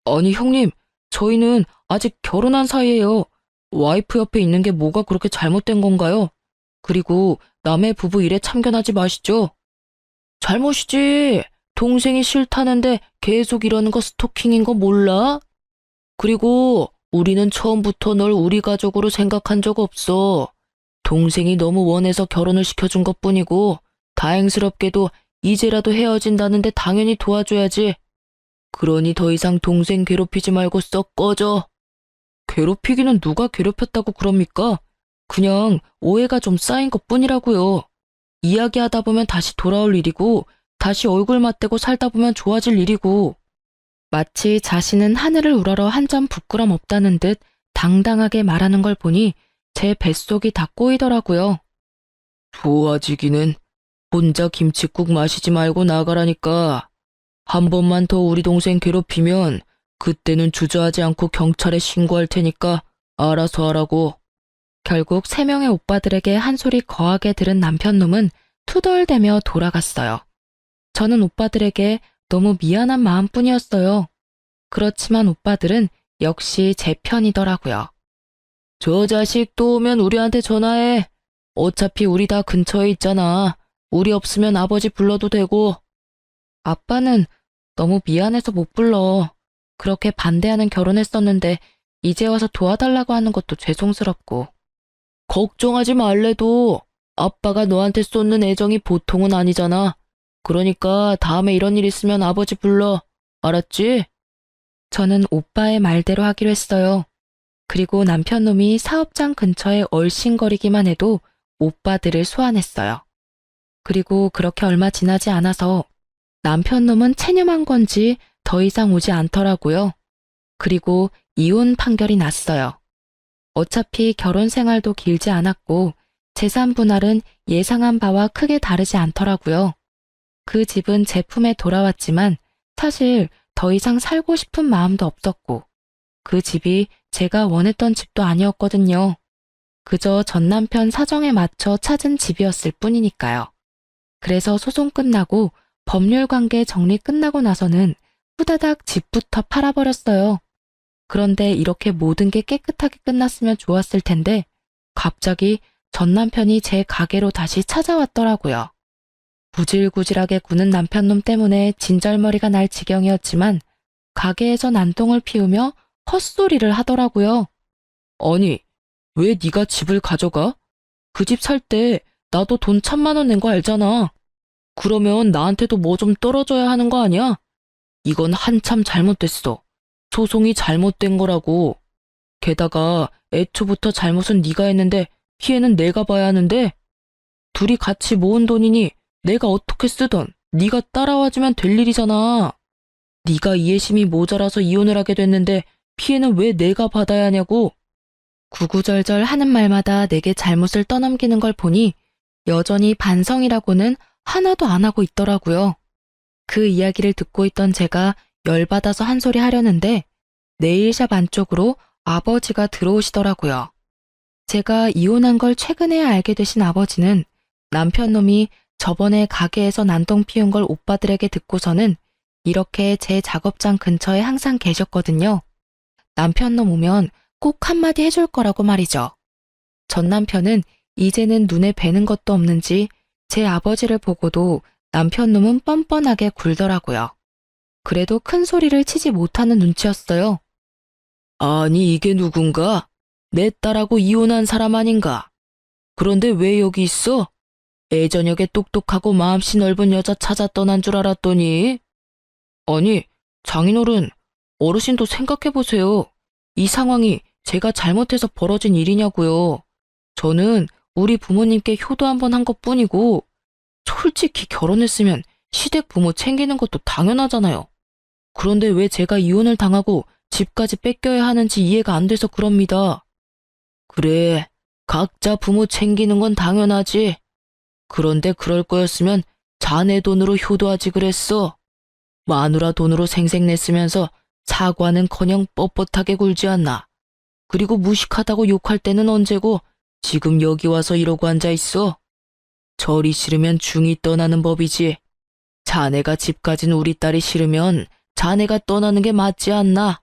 아니 형님, 저희는 아직 결혼한 사이예요. 와이프 옆에 있는 게 뭐가 그렇게 잘못된 건가요? 그리고 남의 부부 일에 참견하지 마시죠. 잘못이지. 동생이 싫다는데 계속 이러는 거 스토킹인 거 몰라? 그리고 우리는 처음부터 널 우리 가족으로 생각한 적 없어. 동생이 너무 원해서 결혼을 시켜준 것뿐이고 다행스럽게도 이제라도 헤어진다는데 당연히 도와줘야지. 그러니 더 이상 동생 괴롭히지 말고 썩 꺼져. 괴롭히기는 누가 괴롭혔다고 그럽니까? 그냥 오해가 좀 쌓인 것뿐이라고요. 이야기하다 보면 다시 돌아올 일이고 다시 얼굴 맞대고 살다 보면 좋아질 일이고. 마치 자신은 하늘을 우러러 한 점 부끄럼 없다는 듯 당당하게 말하는 걸 보니 제 뱃속이 다 꼬이더라고요. 좋아지기는 혼자 김칫국 마시지 말고 나가라니까. 한 번만 더 우리 동생 괴롭히면 그때는 주저하지 않고 경찰에 신고할 테니까 알아서 하라고. 결국 3명의 오빠들에게 한 소리 거하게 들은 남편놈은 투덜대며 돌아갔어요. 저는 오빠들에게 너무 미안한 마음뿐이었어요. 그렇지만 오빠들은 역시 제 편이더라고요. 저 자식 또 오면 우리한테 전화해. 어차피 우리 다 근처에 있잖아. 우리 없으면 아버지 불러도 되고. 아빠는 너무 미안해서 못 불러. 그렇게 반대하는 결혼했었는데 이제 와서 도와달라고 하는 것도 죄송스럽고. 걱정하지 말래도 아빠가 너한테 쏟는 애정이 보통은 아니잖아. 그러니까 다음에 이런 일 있으면 아버지 불러. 알았지? 저는 오빠의 말대로 하기로 했어요. 그리고 남편놈이 사업장 근처에 얼씬거리기만 해도 오빠들을 소환했어요. 그리고 그렇게 얼마 지나지 않아서 남편놈은 체념한 건지 더 이상 오지 않더라고요. 그리고 이혼 판결이 났어요. 어차피 결혼 생활도 길지 않았고 재산 분할은 예상한 바와 크게 다르지 않더라고요. 그 집은 제 품에 돌아왔지만 사실 더 이상 살고 싶은 마음도 없었고 그 집이 제가 원했던 집도 아니었거든요. 그저 전 남편 사정에 맞춰 찾은 집이었을 뿐이니까요. 그래서 소송 끝나고 법률 관계 정리 끝나고 나서는 후다닥 집부터 팔아버렸어요. 그런데 이렇게 모든 게 깨끗하게 끝났으면 좋았을 텐데 갑자기 전 남편이 제 가게로 다시 찾아왔더라고요. 구질구질하게 구는 남편놈 때문에 진절머리가 날 지경이었지만 가게에서 난동을 피우며 헛소리를 하더라고요. 아니, 왜 네가 집을 가져가? 그 집 살 때 나도 돈 1,000만 원 낸 거 알잖아. 그러면 나한테도 뭐 좀 떨어져야 하는 거 아니야? 이건 한참 잘못됐어. 소송이 잘못된 거라고. 게다가 애초부터 잘못은 네가 했는데 피해는 내가 봐야 하는데 둘이 같이 모은 돈이니 내가 어떻게 쓰던 네가 따라와주면 될 일이잖아. 네가 이해심이 모자라서 이혼을 하게 됐는데 피해는 왜 내가 받아야 하냐고. 구구절절 하는 말마다 내게 잘못을 떠넘기는 걸 보니 여전히 반성이라고는 하나도 안 하고 있더라고요. 그 이야기를 듣고 있던 제가 열받아서 한 소리 하려는데 네일샵 안쪽으로 아버지가 들어오시더라고요. 제가 이혼한 걸 최근에 알게 되신 아버지는 남편놈이 저번에 가게에서 난동 피운 걸 오빠들에게 듣고서는 이렇게 제 작업장 근처에 항상 계셨거든요. 남편놈 오면 꼭 한마디 해줄 거라고 말이죠. 전 남편은 이제는 눈에 뵈는 것도 없는지 제 아버지를 보고도 남편놈은 뻔뻔하게 굴더라고요. 그래도 큰 소리를 치지 못하는 눈치였어요. 아니 이게 누군가? 내 딸하고 이혼한 사람 아닌가? 그런데 왜 여기 있어? 애저녁에 똑똑하고 마음씨 넓은 여자 찾아 떠난 줄 알았더니. 아니, 장인어른, 어르신도 생각해보세요. 이 상황이 제가 잘못해서 벌어진 일이냐고요. 저는 우리 부모님께 효도 한 번 한 것뿐이고, 솔직히 결혼했으면 시댁 부모 챙기는 것도 당연하잖아요. 그런데 왜 제가 이혼을 당하고 집까지 뺏겨야 하는지 이해가 안 돼서 그럽니다. 그래, 각자 부모 챙기는 건 당연하지. 그런데 그럴 거였으면 자네 돈으로 효도하지 그랬어. 마누라 돈으로 생색냈으면서 사과는커녕 뻣뻣하게 굴지 않나. 그리고 무식하다고 욕할 때는 언제고 지금 여기 와서 이러고 앉아있어. 절이 싫으면 중이 떠나는 법이지. 자네가 집 가진 우리 딸이 싫으면 자네가 떠나는 게 맞지 않나.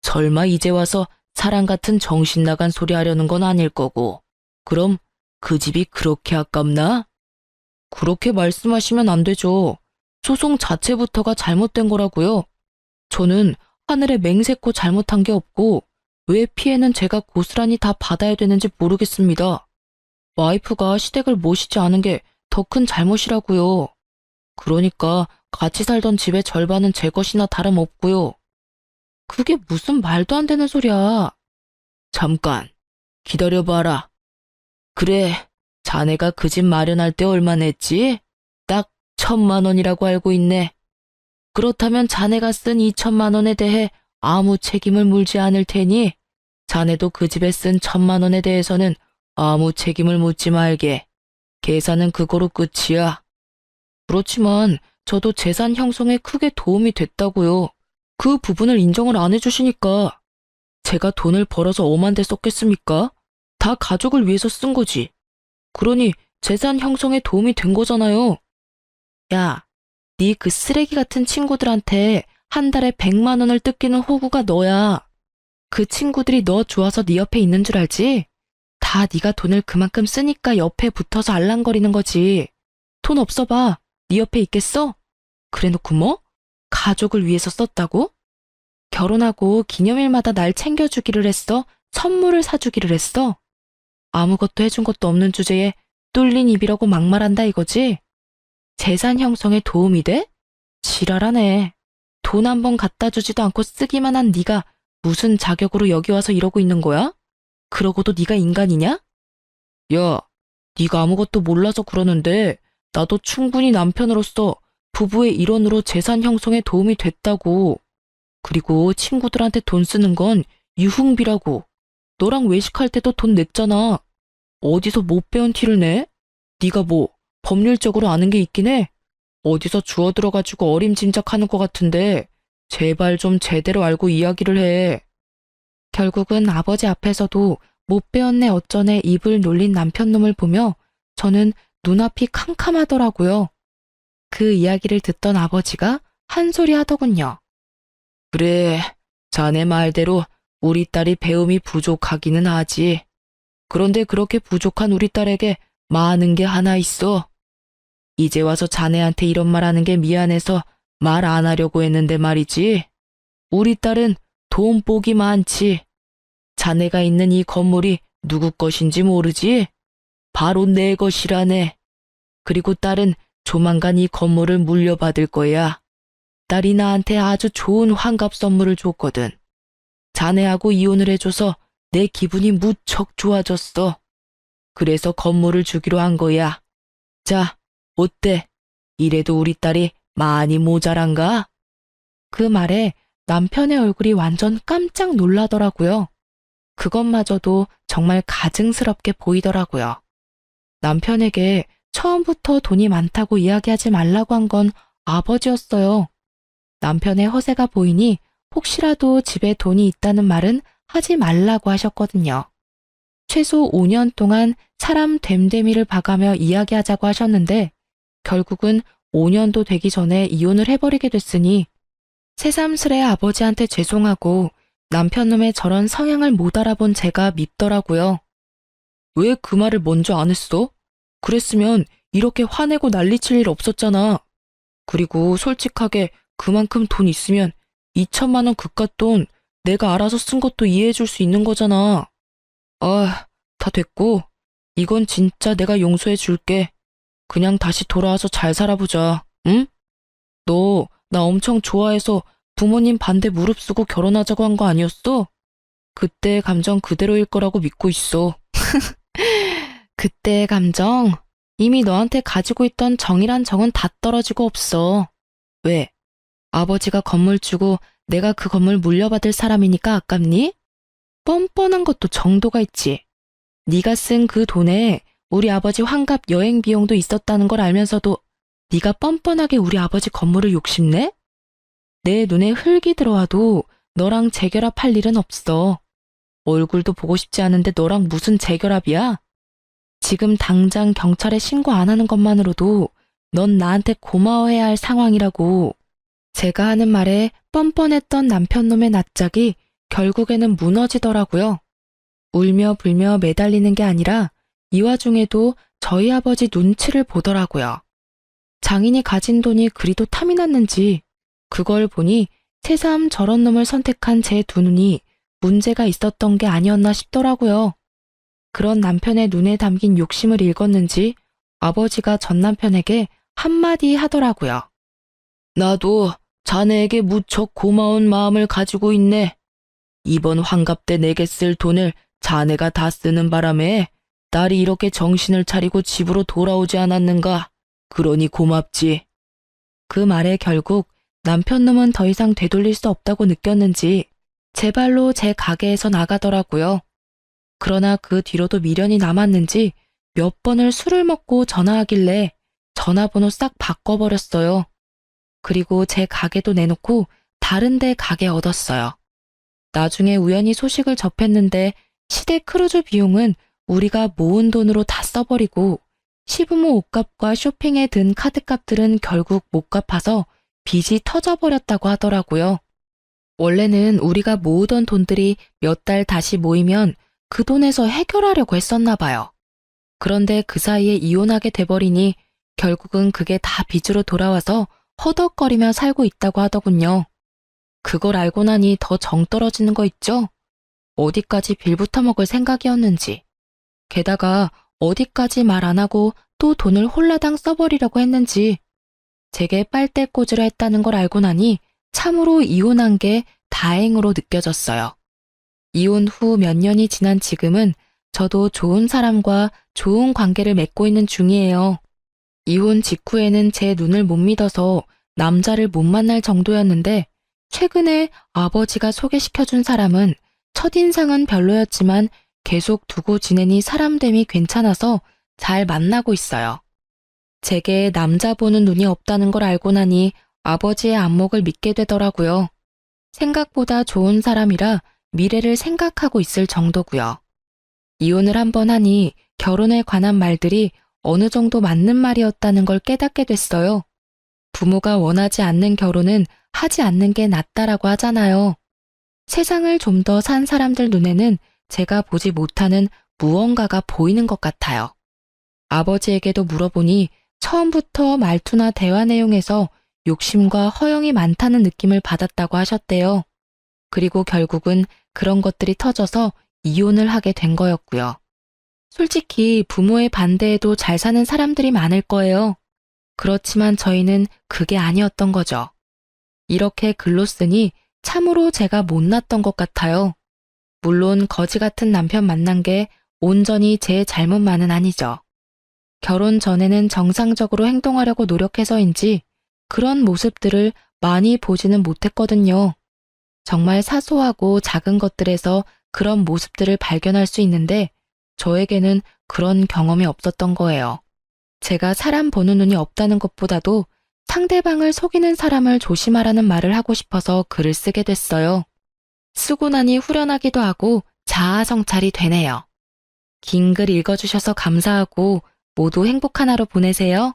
설마 이제 와서 사람 같은 정신 나간 소리 하려는 건 아닐 거고. 그럼 그 집이 그렇게 아깝나? 그렇게 말씀하시면 안 되죠. 소송 자체부터가 잘못된 거라고요. 저는 하늘에 맹세코 잘못한 게 없고 왜 피해는 제가 고스란히 다 받아야 되는지 모르겠습니다. 와이프가 시댁을 모시지 않은 게 더 큰 잘못이라고요. 그러니까 같이 살던 집의 절반은 제 것이나 다름없고요. 그게 무슨 말도 안 되는 소리야. 잠깐, 기다려봐라. 그래, 자네가 그 집 마련할 때 얼마 냈지? 딱 1,000만 원이라고 알고 있네. 그렇다면 자네가 쓴 2천만 원에 대해 아무 책임을 물지 않을 테니 자네도 그 집에 쓴 1,000만 원에 대해서는 아무 책임을 묻지 말게. 계산은 그거로 끝이야. 그렇지만 저도 재산 형성에 크게 도움이 됐다고요. 그 부분을 인정을 안 해주시니까. 제가 돈을 벌어서 엄한 데 썼겠습니까? 다 가족을 위해서 쓴 거지. 그러니 재산 형성에 도움이 된 거잖아요. 야, 네 그 쓰레기 같은 친구들한테 한 달에 100만 원을 뜯기는 호구가 너야. 그 친구들이 너 좋아서 네 옆에 있는 줄 알지? 다 네가 돈을 그만큼 쓰니까 옆에 붙어서 알랑거리는 거지. 돈 없어 봐. 네 옆에 있겠어? 그래놓고 뭐? 가족을 위해서 썼다고? 결혼하고 기념일마다 날 챙겨주기를 했어? 선물을 사주기를 했어? 아무것도 해준 것도 없는 주제에 뚫린 입이라고 막말한다 이거지? 재산 형성에 도움이 돼? 지랄하네. 돈 한 번 갖다 주지도 않고 쓰기만 한 네가 무슨 자격으로 여기 와서 이러고 있는 거야? 그러고도 네가 인간이냐? 야, 네가 아무것도 몰라서 그러는데 나도 충분히 남편으로서 부부의 일원으로 재산 형성에 도움이 됐다고. 그리고 친구들한테 돈 쓰는 건 유흥비라고. 너랑 외식할 때도 돈 냈잖아. 어디서 못 배운 티를 내? 네가 뭐 법률적으로 아는 게 있긴 해? 어디서 주워들어가지고 어림짐작하는 것 같은데 제발 좀 제대로 알고 이야기를 해. 결국은 아버지 앞에서도 못 배웠네 어쩌네 입을 놀린 남편놈을 보며 저는 눈앞이 캄캄하더라고요. 그 이야기를 듣던 아버지가 한 소리 하더군요. 그래, 자네 말대로 우리 딸이 배움이 부족하기는 하지. 그런데 그렇게 부족한 우리 딸에게 많은 게 하나 있어. 이제 와서 자네한테 이런 말 하는 게 미안해서 말 안 하려고 했는데 말이지. 우리 딸은 돈복이 많지. 자네가 있는 이 건물이 누구 것인지 모르지? 바로 내 것이라네. 그리고 딸은 조만간 이 건물을 물려받을 거야. 딸이 나한테 아주 좋은 환갑 선물을 줬거든. 자네하고 이혼을 해줘서 내 기분이 무척 좋아졌어. 그래서 건물을 주기로 한 거야. 자, 어때? 이래도 우리 딸이 많이 모자란가? 그 말에 남편의 얼굴이 완전 깜짝 놀라더라고요. 그것마저도 정말 가증스럽게 보이더라고요. 남편에게 처음부터 돈이 많다고 이야기하지 말라고 한 건 아버지였어요. 남편의 허세가 보이니 혹시라도 집에 돈이 있다는 말은 하지 말라고 하셨거든요. 최소 5년 동안 사람 됨됨이를 봐가며 이야기하자고 하셨는데 결국은 5년도 되기 전에 이혼을 해버리게 됐으니 새삼스레 아버지한테 죄송하고 남편놈의 저런 성향을 못 알아본 제가 밉더라고요. 왜 그 말을 먼저 안 했어? 그랬으면 이렇게 화내고 난리칠 일 없었잖아. 그리고 솔직하게 그만큼 돈 있으면 2천만 원 그깟 돈 내가 알아서 쓴 것도 이해해 줄 수 있는 거잖아. 아, 다 됐고 이건 진짜 내가 용서해 줄게. 그냥 다시 돌아와서 잘 살아보자. 응? 너 나 엄청 좋아해서 부모님 반대 무릅쓰고 결혼하자고 한 거 아니었어? 그때 감정 그대로일 거라고 믿고 있어. 그때의 감정, 이미 너한테 가지고 있던 정이란 정은 다 떨어지고 없어. 왜? 아버지가 건물 주고 내가 그 건물 물려받을 사람이니까 아깝니? 뻔뻔한 것도 정도가 있지. 네가 쓴 그 돈에 우리 아버지 환갑 여행 비용도 있었다는 걸 알면서도 네가 뻔뻔하게 우리 아버지 건물을 욕심내? 내 눈에 흙이 들어와도 너랑 재결합할 일은 없어. 얼굴도 보고 싶지 않은데 너랑 무슨 재결합이야? 지금 당장 경찰에 신고 안 하는 것만으로도 넌 나한테 고마워해야 할 상황이라고. 제가 하는 말에 뻔뻔했던 남편놈의 낯짝이 결국에는 무너지더라고요. 울며 불며 매달리는 게 아니라 이 와중에도 저희 아버지 눈치를 보더라고요. 장인이 가진 돈이 그리도 탐이 났는지 그걸 보니 새삼 저런 놈을 선택한 제 두 눈이 문제가 있었던 게 아니었나 싶더라고요. 그런 남편의 눈에 담긴 욕심을 읽었는지 아버지가 전 남편에게 한마디 하더라고요. 나도 자네에게 무척 고마운 마음을 가지고 있네. 이번 환갑 때 내게 쓸 돈을 자네가 다 쓰는 바람에 딸이 이렇게 정신을 차리고 집으로 돌아오지 않았는가. 그러니 고맙지. 그 말에 결국 남편놈은 더 이상 되돌릴 수 없다고 느꼈는지 제 발로 제 가게에서 나가더라고요. 그러나 그 뒤로도 미련이 남았는지 몇 번을 술을 먹고 전화하길래 전화번호 싹 바꿔버렸어요. 그리고 제 가게도 내놓고 다른 데 가게 얻었어요. 나중에 우연히 소식을 접했는데 시댁 크루즈 비용은 우리가 모은 돈으로 다 써버리고 시부모 옷값과 쇼핑에 든 카드값들은 결국 못 갚아서 빚이 터져버렸다고 하더라고요. 원래는 우리가 모으던 돈들이 몇 달 다시 모이면 그 돈에서 해결하려고 했었나 봐요. 그런데 그 사이에 이혼하게 돼버리니 결국은 그게 다 빚으로 돌아와서 허덕거리며 살고 있다고 하더군요. 그걸 알고 나니 더 정 떨어지는 거 있죠? 어디까지 빌부터 먹을 생각이었는지. 게다가 어디까지 말 안 하고 또 돈을 홀라당 써버리려고 했는지. 제게 빨대 꽂으려 했다는 걸 알고 나니 참으로 이혼한 게 다행으로 느껴졌어요. 이혼 후 몇 년이 지난 지금은 저도 좋은 사람과 좋은 관계를 맺고 있는 중이에요. 이혼 직후에는 제 눈을 못 믿어서 남자를 못 만날 정도였는데 최근에 아버지가 소개시켜준 사람은 첫인상은 별로였지만 계속 두고 지내니 사람됨이 괜찮아서 잘 만나고 있어요. 제게 남자 보는 눈이 없다는 걸 알고 나니 아버지의 안목을 믿게 되더라고요. 생각보다 좋은 사람이라 미래를 생각하고 있을 정도고요. 이혼을 한 번 하니 결혼에 관한 말들이 어느 정도 맞는 말이었다는 걸 깨닫게 됐어요. 부모가 원하지 않는 결혼은 하지 않는 게 낫다라고 하잖아요. 세상을 좀 더 산 사람들 눈에는 제가 보지 못하는 무언가가 보이는 것 같아요. 아버지에게도 물어보니 처음부터 말투나 대화 내용에서 욕심과 허영이 많다는 느낌을 받았다고 하셨대요. 그리고 결국은 그런 것들이 터져서 이혼을 하게 된 거였고요. 솔직히 부모의 반대에도 잘 사는 사람들이 많을 거예요. 그렇지만 저희는 그게 아니었던 거죠. 이렇게 글로 쓰니 참으로 제가 못났던 것 같아요. 물론 거지 같은 남편 만난 게 온전히 제 잘못만은 아니죠. 결혼 전에는 정상적으로 행동하려고 노력해서인지 그런 모습들을 많이 보지는 못했거든요. 정말 사소하고 작은 것들에서 그런 모습들을 발견할 수 있는데 저에게는 그런 경험이 없었던 거예요. 제가 사람 보는 눈이 없다는 것보다도 상대방을 속이는 사람을 조심하라는 말을 하고 싶어서 글을 쓰게 됐어요. 쓰고 나니 후련하기도 하고 자아 성찰이 되네요. 긴 글 읽어주셔서 감사하고 모두 행복한 하루 보내세요.